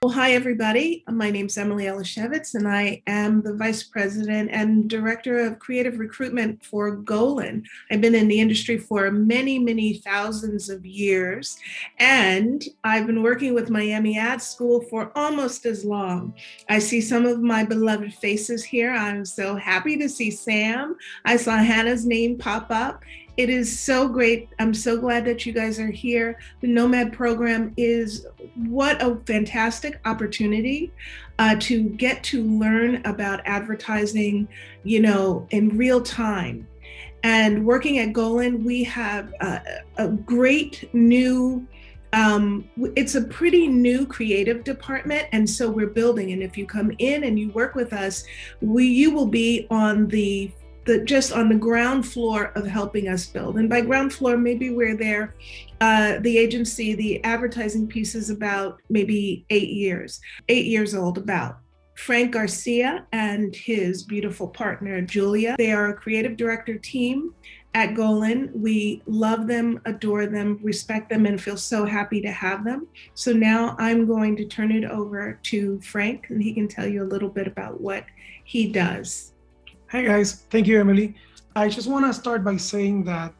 Well, hi, everybody. My name's Emily Elishevitz, and I am the Vice President and Director of Creative Recruitment for Golin. I've been in the industry for many, many thousands of years, and I've been working with my M.AD School for almost as long. I see some of my beloved faces here. I'm so happy to see Sam. I saw Hannah's name pop up. It is so great. I'm so glad that you guys are here. The NoM.AD program is what a fantastic opportunity to get to learn about advertising, in real time. And working at Golin, we have a great new it's a pretty new creative department, and so we're building. And if you come in and you work with us, you will be on just on the ground floor of helping us build. And by ground floor, maybe we're there. The agency, the advertising piece is about maybe 8 years old about. Frank Garcia and his beautiful partner, Julia, they are a creative director team at Golin. We love them, adore them, respect them, and feel so happy to have them. So now I'm going to turn it over to Frank, and he can tell you a little bit about what he does. Hey guys, thank you, Emily. I just want to start by saying that,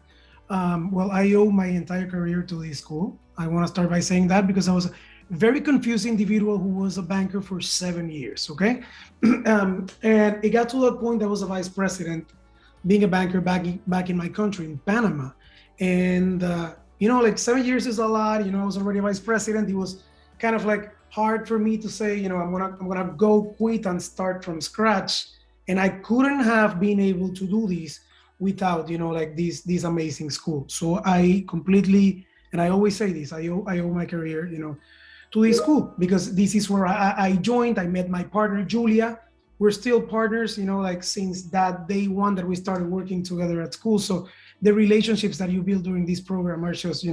I owe my entire career to this school. I want to start by saying that because I was a very confused individual who was a banker for 7 years, okay? And it got to the point that I was a vice president, being a banker back in my country, in Panama. And, 7 years is a lot, I was already a vice president. It was kind of like hard for me to say, I'm gonna go quit and start from scratch. And I couldn't have been able to do this without, this amazing school. So I completely, and I always say this, I owe my career, to this school, because this is where I joined. I met my partner, Julia. We're still partners, since that day one that we started working together at school. So the relationships that you build during this program are just,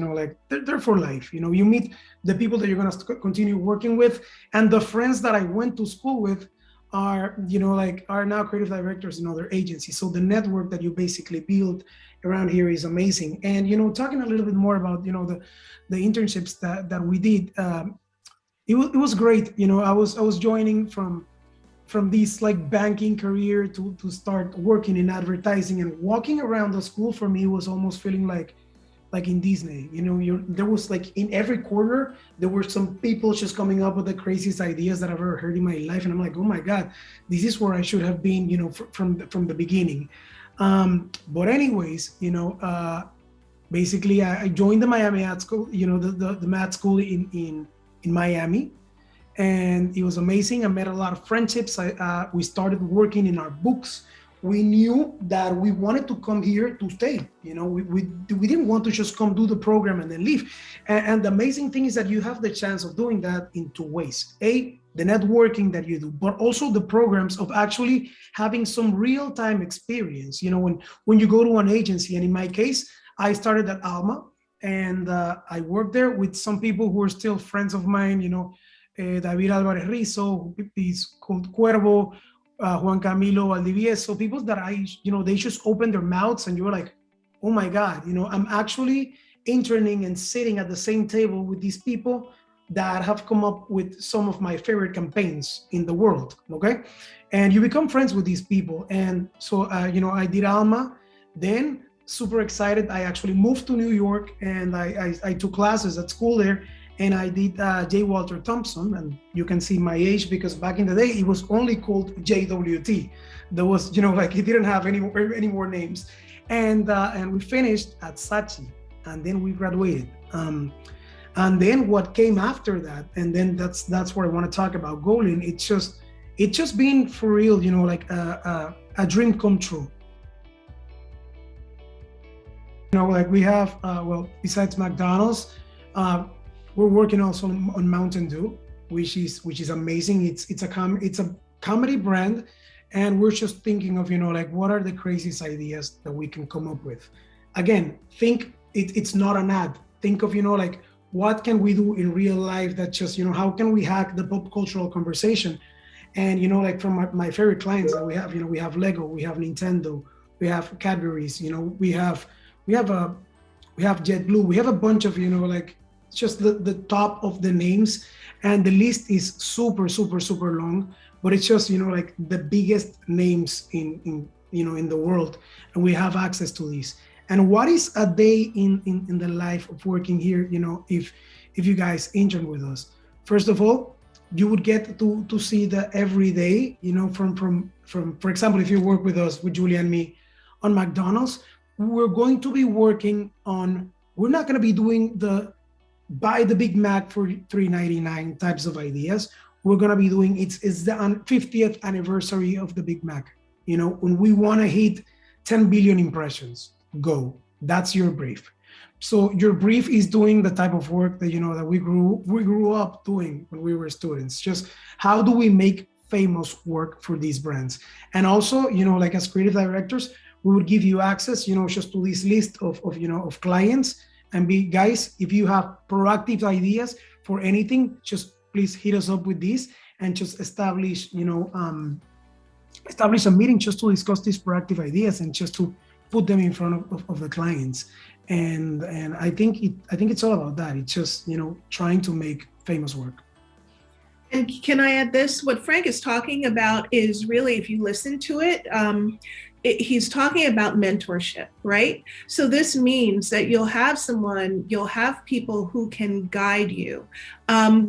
they're for life. You meet the people that you're going to continue working with, and the friends that I went to school with are now creative directors in other agencies. So the network that you basically build around here is amazing. And talking a little bit more about the internships that we did, it was great. I was joining from this banking career to start working in advertising, and walking around the school for me was almost feeling like in Disney. There was in every corner, there were some people just coming up with the craziest ideas that I've ever heard in my life. And I'm like, oh my God, this is where I should have been, from the beginning. But anyways, basically I joined the M.AD School, the M.AD School in Miami. And it was amazing. I met a lot of friendships. We started working in our books. We knew that we wanted to come here to stay. We didn't want to just come do the program and then leave. And the amazing thing is that you have the chance of doing that in two ways. The networking that you do, but also the programs of actually having some real-time experience. When you go to an agency, and in my case, I started at Alma, and I worked there with some people who are still friends of mine, David Alvarez Rizzo, he's called Cuervo, Juan Camilo Valdivieso, people that they just open their mouths and you're like, oh my God, I'm actually interning and sitting at the same table with these people that have come up with some of my favorite campaigns in the world, okay? And you become friends with these people. And so, I did Alma, then super excited. I actually moved to New York, and I took classes at school there. And I did J. Walter Thompson, and you can see my age because back in the day, it was only called JWT. There was, it didn't have any more names. And we finished at Saatchi, and then we graduated. And then what came after that, and then that's what I want to talk about, Golin. It's just been for real, a dream come true. We have, besides McDonald's, we're working also on Mountain Dew, which is amazing. It's a comedy brand, and we're just thinking of what are the craziest ideas that we can come up with. Again, think it's not an ad. Think of what can we do in real life that just how can we hack the pop cultural conversation, and from my favorite clients that we have, we have Lego, we have Nintendo, we have Cadbury's, we have JetBlue, we have a bunch of just the top of the names, and the list is super, super, super long, but it's just, like the biggest names in the world, and we have access to these. And what is a day in the life of working here, if you guys intern with us? First of all, you would get to see the everyday, from for example, if you work with us, with Julia and me on McDonald's, we're going to be working on, we're not going to be doing the buy the Big Mac for $3.99 types of ideas. We're going to be doing, it's the 50th anniversary of the Big Mac. When we want to hit 10 billion impressions, go. That's your brief. So your brief is doing the type of work that, that we grew up doing when we were students. Just how do we make famous work for these brands? And also, like as creative directors, we would give you access, just to this list of clients, and guys, if you have proactive ideas for anything, just please hit us up with this, and just establish a meeting just to discuss these proactive ideas and just to put them in front of the clients. And I think it's all about that. It's just, trying to make famous work. And can I add this? What Frank is talking about is really, if you listen to it, he's talking about mentorship, right? So this means that you'll have people who can guide you.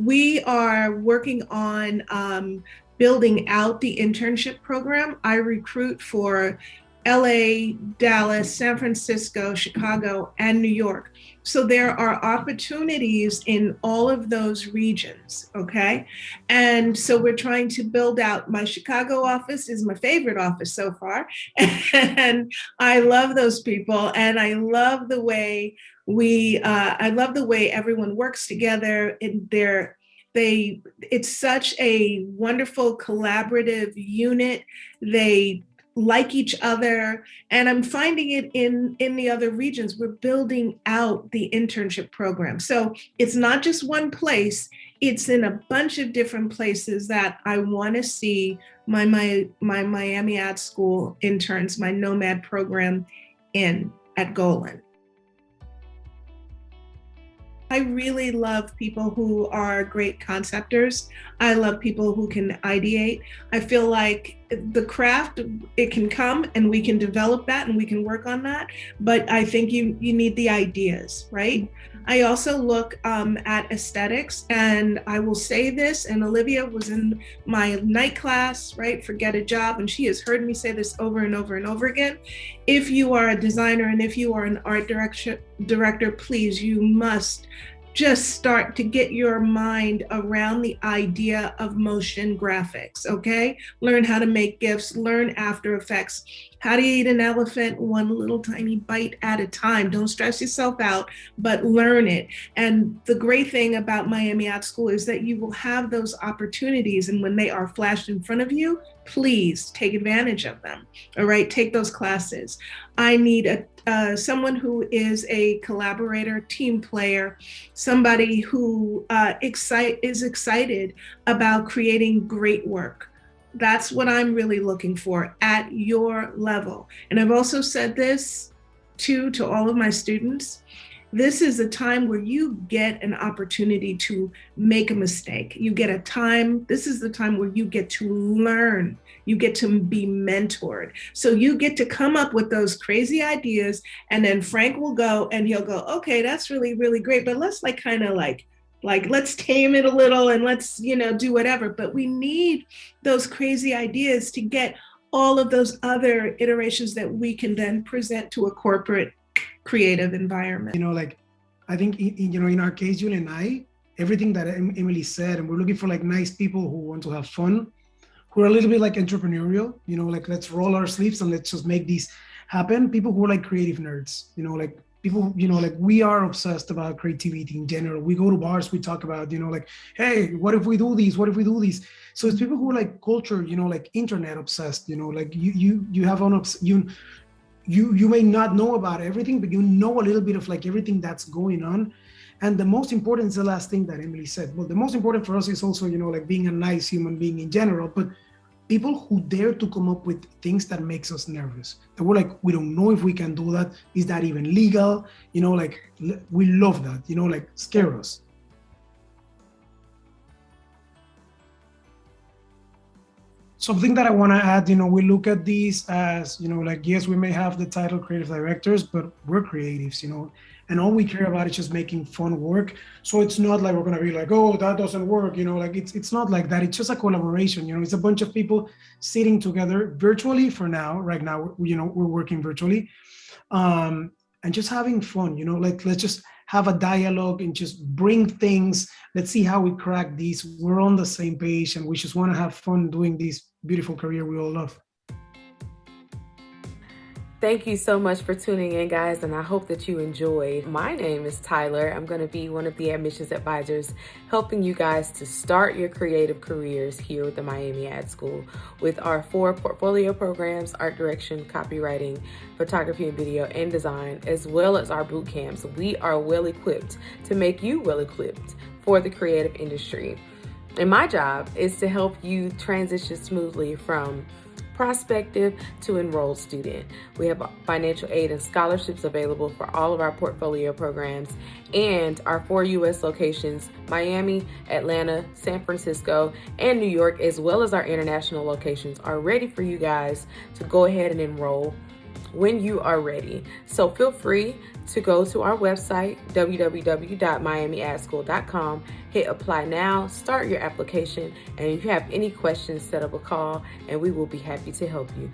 We are working on building out the internship program. I recruit for LA, Dallas, San Francisco, Chicago, and New York. So there are opportunities in all of those regions, okay? And so we're trying to build out. My Chicago office is my favorite office so far. And I love those people. And I love the way everyone works together. It's such a wonderful collaborative unit. They like each other, and I'm finding it in the other regions. We're building out the internship program, so it's not just one place. It's in a bunch of different places that I want to see my M.AD School interns, my NoM.AD program at Golin. I really love people who are great conceptors. I love people who can ideate. I feel like the craft, it can come and we can develop that and we can work on that. But I think you need the ideas, right? I also look at aesthetics, and I will say this, and Olivia was in my night class, right, for Get a Job, and she has heard me say this over and over and over again. If you are a designer and if you are an art director, please, you must just start to get your mind around the idea of motion graphics, okay? Learn how to make GIFs, learn After Effects. How do you eat an elephant? One little tiny bite at a time. Don't stress yourself out, but learn it. And the great thing about my M.AD School is that you will have those opportunities, and when they are flashed in front of you, please take advantage of them, all right? Take those classes. I need someone who is a collaborator, team player, somebody who is excited about creating great work. That's what I'm really looking for at your level. And I've also said this to all of my students. This is a time where you get an opportunity to make a mistake. This is the time where you get to learn. You get to be mentored. So you get to come up with those crazy ideas, and then Frank will go and he'll go, okay, that's really, really great, but let's let's tame it a little and let's, do whatever. But we need those crazy ideas to get all of those other iterations that we can then present to a corporate creative environment. I think in our case, Julie and I, everything that Emily said, and we're looking for nice people who want to have fun, who are a little bit entrepreneurial, let's roll our sleeves and let's just make this happen. People who are creative nerds, people, we are obsessed about creativity in general. We go to bars, we talk about, hey, what if we do this? What if we do this? So it's people who are culture, internet obsessed, you have you may not know about everything, but you know a little bit of everything that's going on. And the most important is the last thing that Emily said. Well, the most important for us is also, being a nice human being in general, but people who dare to come up with things that makes us nervous. That we're like, we don't know if we can do that. Is that even legal? You know, like we love that, you know, like scare us. Something that I want to add, you know, we look at these as, you know, like, yes, we may have the title creative directors, but we're creatives, you know, and all we care about is just making fun work. So it's not like we're going to be like, oh, that doesn't work, you know, like it's not like that. It's just a collaboration, you know, it's a bunch of people sitting together virtually for now. Right now, you know, we're working virtually, and just having fun, you know, like let's just have a dialogue and just bring things. Let's see how we crack these. We're on the same page and we just want to have fun doing this beautiful career we all love. Thank you so much for tuning in, guys, and I hope that you enjoyed. My name is Tyler. I'm going to be one of the admissions advisors helping you guys to start your creative careers here with the Miami Ad School with our 4 portfolio programs: art direction, copywriting, photography and video, and design, as well as our boot camps. We are well equipped to make you well equipped for the creative industry. And my job is to help you transition smoothly from prospective to enrolled student. We have financial aid and scholarships available for all of our portfolio programs, and our 4 U.S. locations, Miami, Atlanta, San Francisco, and New York, as well as our international locations, are ready for you guys to go ahead and enroll when you are ready. So feel free to go to our website, www.miamiadschool.com, hit apply now, start your application, and if you have any questions, set up a call and we will be happy to help you.